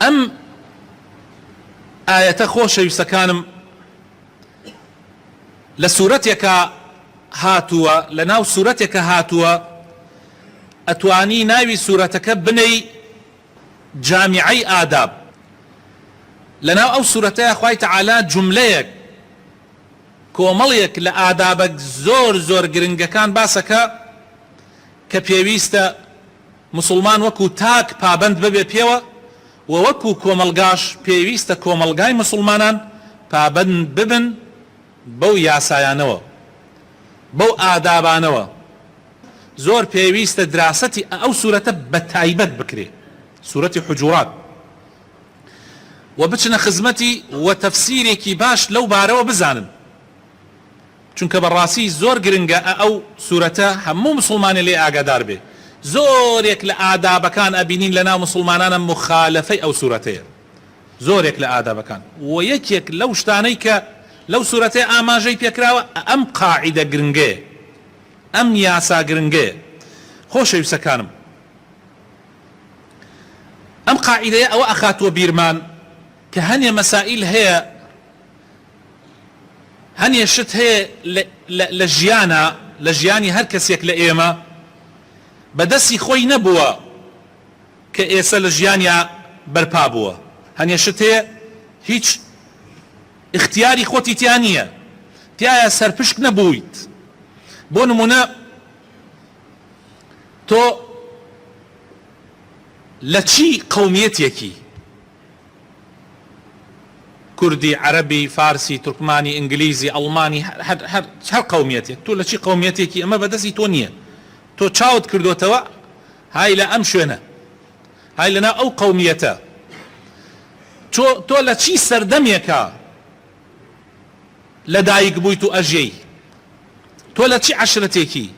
ئەم ئاەتە خۆشەویستەکانم لە سوورەتێکە هاتووە، لە ناو سوورەتێکە هاتووە، ئەتوانی ناوی سوورەتەکە بنەی جامیعەی ئاداب. لە ناو ئەو سوورەتەیە خوای تەعالا جوملەیەک کۆمەڵێک لە ئادابە زۆر زۆر گرنگەکان باسەکە کە پێویستە مسلمان وەکو تاک پابند ببێ پێوە و وەکو کۆمەلگاش پێویستە کۆمەلگای مسلمانان پابند ببن بەو یاسایانەوە، بەو ئادابانەوە. زۆر پێویستە دراسەتی ئەو سوورەتە بە تایبەت بکرێ، سوورەتی حجورات، و بچنە خزمەتی و تەفسیرێکی باش لەو بارەوە بزانن، چونکە بەڕاستی زۆر گرنگە ئەو سوورەتە هەموو مسلمانی لێ ئاگادار بێ. زۆرێک لە ئادابەکان ئەبینین لە ناو مسلمانانە مخالەفەی ئەو سوورەتەیە، زۆرێک لە ئادابەکان. و یەکێک لەو شتانەی کە لەو سوورەتەیە ئاماژەی پێکراوە ئەم قاعیدە گرنگەیە، ئەم یاسا گرنگەیە. خۆشەویستەکانم، ئەم قاعیدەیە ئەوە ئەخاتوە بیرمان کە هەنێ مەسائیل هەیە، هەنێ شت هەیە لە ژیانە، لە ژیانی هەر کەسێک لە ئێمە بەدەستی خۆی نەبووە کە ئێستا لە ژیانیا بەرپا بووە. هەنێ شت هەیە هیچ اختیاری خۆتی تیا نییە، تایە سەرپشک نەبوویت. بۆ نمونە تۆ لە چی قەومیەتێکی، کوردی، عەرەبی، فارسی، تورکمانی، ئینگلیزی، ئەڵمانی، هەر قەومیەتێک، تۆ لە چی قەومیەتێکی ئەمە بەدەستی تۆ نییە. تۆ چاوت کردوتەوە های لە ئەم شوێنە، های لەنا ئەو قەومیەتە. تۆ لە چی سەردەمێکە لە دایک بوویت و ئەژێی؟ تۆ لە چی عەشرەتێکی؟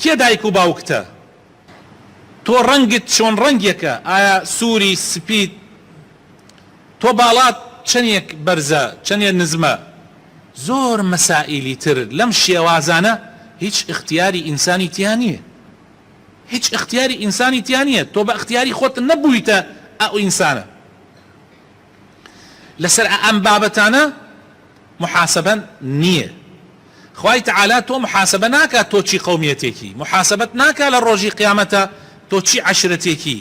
کێ دایک و باوکتە؟ تۆ ڕەنگت چۆن ڕەنگێکە؟ ئایا سووری، سپید؟ تۆ باڵات چەندێک بەرزە، چەندێک نزمە؟ زۆر مەسائیلی تر لەم شێوازانە هیچ اختیاری ئینسانی تیا نییە، هیچ اختیاری ئینسانی تیا نییە. تۆ بە اختیاری خۆت نەبوویتە ئەو ئینسانە. لەسەر ئەم بابەتانە محاسبە نییە. خوای تەعالا تۆ محاسبە ناکات تۆ چی قەومیەتێکی، محاسبەت ناکات لە ڕۆژی قیامەتە تۆ چی عەشرەتێکی،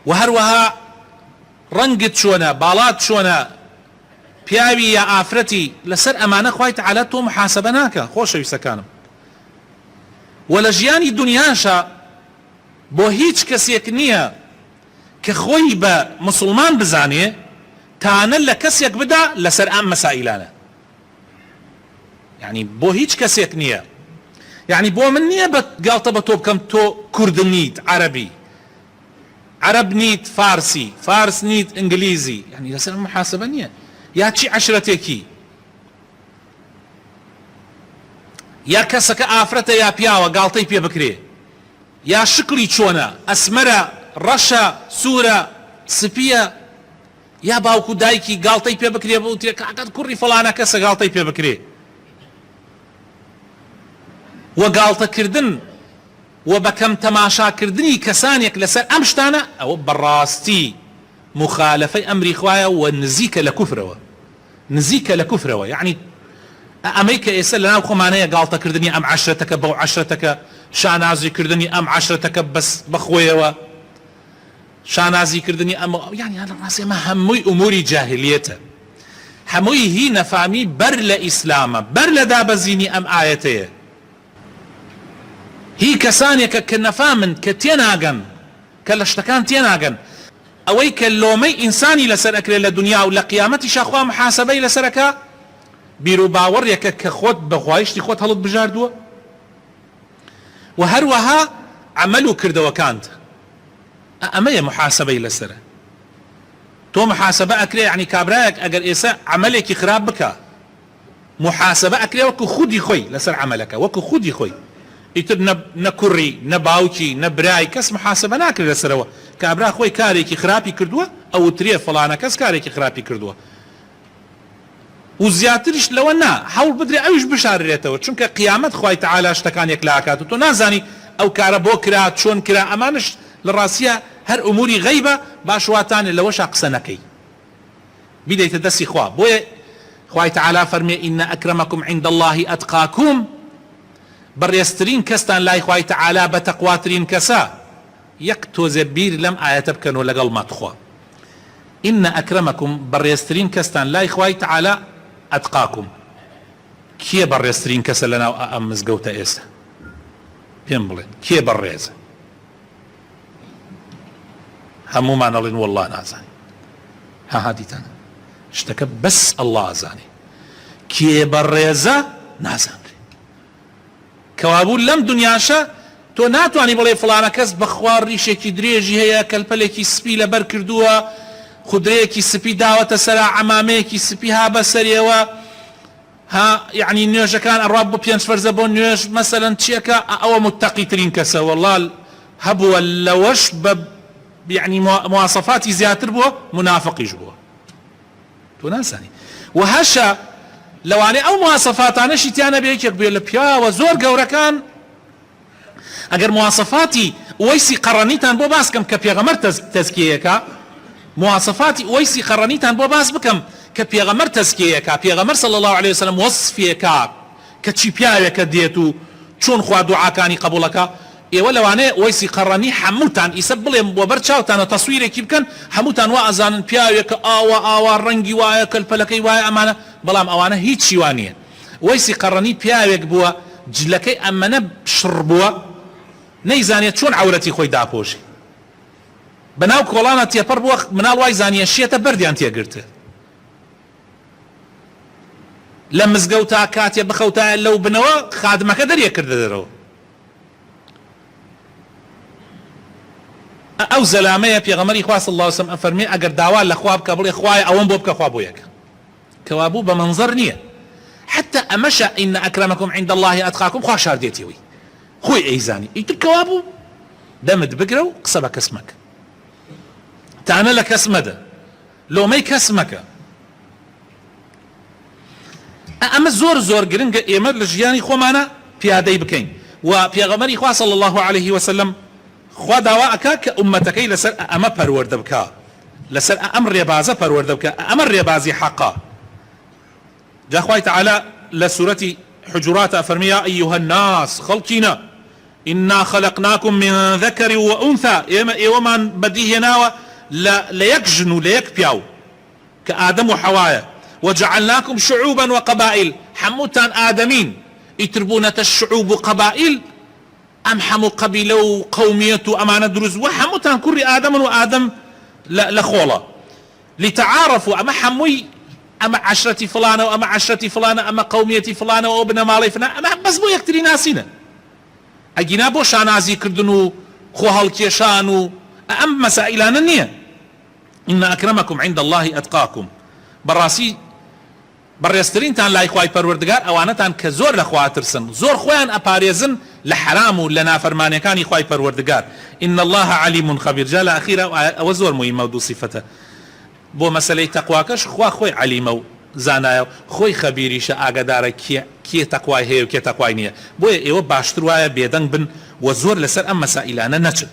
و هەروەها ڕەنگت چۆنە، باڵات چۆنە، پیاوی یا ئافرەتی. لەسەر ئەمانە خوای تەعالا تۆ محاسبە ناکە. خۆشەویستەکانم، و لە ژیانی دنیاشە بۆ هیچ کەسێک نییە کە خۆی بە مسلمان بزانێ تانە لە کەسێک بدا لەسەر ئەم مەسائیلانە. یعنی بۆ هیچ کەسێک نییە. یعنی بۆ من نییە بە گاڵتە بە تۆ بکەم تۆ کورد نیت عەرەبی، عەرەب نیت فارسی، فارس نیت ئینگلیزی. یعنی لەسەر محاسبە نییە. یا چی عەشرەتێکی، یا کەسەکە ئافرەتە یا پیاوە گاڵتەی پێ بکرێ، یا شکلی چۆنە، ئەسمەرە، ڕەشە، سوورە، سپیە، یا باوکو دایکی گاڵتەی پێ بکرێ بۆ تێ کاکەت کوڕی فەڵانە کەسە گاڵتەی پێ بکرێ. و گاڵتەکردن و بەکەم تەماشاکردنی کەسانێک لەسەر ئەم شتانە ئەوە بەڕاستی مخالفەی ئەمری خوایە و نزیکە لە کوفرەوە، نزیکە لە کوفرەوە. یعنی ئەمەی کە ئێستا لەناو خۆمانەیە گاڵتەکردنی ئەم عەشرەتەکە بەو عەشرەتەکە، شانازیکردنی ئەم عەشرەتەکە بەس بەخۆیەوە، شانازیکردنی ئەمە، یعنی ڕاستی ئەمە هەمووی ئوموری جاهلیەتە، هەمووی هی نەفامی بەر لە ئیسلامە، بەر لە دابەزینی ئەم ئاەتەیە. هی کەسانێکە کە نەفامن، کە تێناگەن، کە لە شتەکان تێناگەن، ئەوەی کە لۆمەی ئینسانی لەسەر ئەکرێت لە دنیا و لە قیامەتی شاخوا محاسبەی لەسەرەکە، بیر و باوەڕێکە کە خۆت بەخوایشتی خۆت هەڵت بژاردووە، و هەروەها عەمەل و کردەوەکانت. ئەمەیە محاسبەی لەسەرە. تۆ محاسبە ئەکرێ، یعنی کابرایەک ئەگەر ئێستا عەمەلێکی خراپ بکە، محاسبە ئەکرێ وەکو خودی خۆی لەسەر عەمەلەکە، وەکو خودی خۆی. ئیتر نە کوڕی، نە باوکی، نە برای، کەس محاسبە ناکرێت لەسەرەوە. کابرا خۆی کارێکی خراپی کردووە، ئەو ترێ فڵانە کەس کارێکی خراپی کردووە، و زیاتریش لەوە نا هەوڵ بدرێ ئەویش بشارێتەوە، چونکە قیامەت خوای تەعالا شتەکانێک لاکات و تۆ نازانی ئەو کارە بۆ کرا، چۆن کرا. ئەمانش لە ڕاستیە هەر ئوموری غەیبە باش واتانێ لەوەشا قسە نەکەی بیدەیتە دەستی خوا. بۆیە خوای تعالی فەرمێ ئینە ئەکرەمەکم عیند الله ئەتقاکم، بەڕێزترین کەستان لای خوای تعالی بە تەقواترین کەسە. یەک تۆزێ بیر لەم ئاەتە بکەنەوە لەگەڵ ماتخوا. ئینە ئەکرەمەکم بەڕێزترین کەستان لای خوای تعالی ئەتقاکم. کێ بەڕێزترین کەسە لەناو ئەم مزگەوتە ئێستا؟ پێم بڵێن کێ بەڕێزە؟ هەمومان ئەڵێن وەڵڵا نازانین. ها دیتانە شتەکە بەس ئەڵڵا ئازانێ. کێ بەڕێزە نازانرێ. کەوابوو لەم دنیاشە تۆ ناتوانانی بڵێ فڵانە کەس بەخوا ڕیشێکی درێژی هەیە، کەلپەلێکی سپی لەبەر کردووە، خودرەیەکی سپی داوەتە سەرا، عەمامەیەکی سپی ها بەسەریەوە، ها یعنی نوێژەکان ئەڕوا بۆ 5 فەرزە بۆ نوێژ مەسەلەن چیەکە ئەوە متەقیترین کەسە. وەڵڵا هەبووە لەوەش بە یعنی مواصفاتی زیاتر بووە، منافقیش بووە. تۆ نازانی. و هەشە لەوانەیە ئەو مواصفاتانەشی تیانە بێ یەکێک بێ لە پیاوە زۆر گەورەکان. ئەگەر مواصفاتی ئوەیسی قەڕەنیتان بۆ باس بکەم کە پێغەمبەر تەزکیەیەکە، مواصفاتی ئوەیسی قەڕەنیتان بۆ باس بکەم کە پێغەمبەر تەزکیەیەکە، پێغەمبەر صلی الله عليه وسلم وەصفێکە کە چی پیاوێکە دێت و چۆن خوا دوعاکانی قبوڵەکە، ئێوە لەوانەیە ئوەیسی قەڕەنی هەمووتان ئیسە بڵێم بۆ بەر چاوتانە تەسویرێکی بکەن، هەمووتان وا ئەزانن پیاوێکە ئاوا ڕەنگی وایە، کەلپەلەکەی وایە، ئەمانە، بەڵام ئەوانە هیچی وانە. ئوەیسی قەڕەنی پیاوێک بووە جلەکەی ئەمەنە شڕ بووە، نەیزانێت چۆن عەورەتی خۆی داپۆشی، بەناو کۆڵانە تێپەڕ بووە، مناڵ وای زانیە شێتە بەردیان تێگرتە. لە مزگەوتا کاتێ بخەوتایە لەو بنەوە خادمەکە دەریە کردە دەرەوە. ئەو زەلامەیە پێغەمبەری خوا صلی الله علیه وسلم ئەفەرمێ ئەگەر داوا لە خوا بکە بڵێ خوایە ئەوەم بۆ بکە، خوا بۆ یەکە. کەوابوو بە مەنزەر نییە. حتى ئەمەشە ئینە ئەکرەمەکم عیند الله ئەتقاکم، خوا شاردێتیەوەی خۆی ئەیزانی. ئیتر کەوابوو دەمت بگرە و قسە بە کەس مەکە، تانە لە کەس مەدە، لۆمەی کەس مەکە. ئەمە زۆر زۆر گرنگە ئێمە لە ژیانی خۆمانە پیادەی بکەین. و پێغەمبەری خوا صلی الله عليه وسلم خوا داوا ئەکا کە ئومەتەکەی لەسەر ئەمە پەروەردە بکە، لەسەر ئەم ڕێبازە پەروەردە بکە، ئەمە ڕێبازی حەقا. جا خوای تعالی لە سورەتی حجرات ئەفەرمێ یا ئەیها الناس خەڵکینە ئنا خەلەقناکم من ذەکەر وئونثا، ئێمە ئێوەمان بەدیهێناوە لە یەک ژن و لە یەک پیاو کە ئادەم و حەوایە، وجعلناكم شعوبا وقبائل، حموتان آدمين يتربونة الشعوب وقبائل، أم حمو قبيلة وقومية أمانة دروز، وحموتان كل آدم وآدم لخولة لتعارفوا، أما حموي أما عشرة فلانة وأما عشرة فلانة أما قومية فلانة وابن مالي فلانة، أما بس بو يكتري ناسينا أجينا بو شانازي كردنو خوهل كيشانو أم مسائلان النية. إن أكرمكم عند الله أتقاكم، بەڕاستی بەڕێزترینتان لای خوای پەروەردگار ئەوانەتان کە زۆر لە خوا ترسن، زۆر خۆیان ئەپارێزن لە حرام و لە نافەرمانیەکانی خوای پەروەردگار. إن الله علیم خەبیر. جا لە ئەخیرە ئەوە زۆر مهمە و دوو سیفەتە بۆ مەسەلەی تەقواکەش، خوا خۆی عەلیمە و زانایە و خۆی خەبیریشە، ئاگادارە کێ تەقوای هەیە و کێ تەقوای نییە. بۆیە ئێوە باشتر وایە بێدەنگ بن و زۆر لەسەر ئەم مەسائلانە نەچن.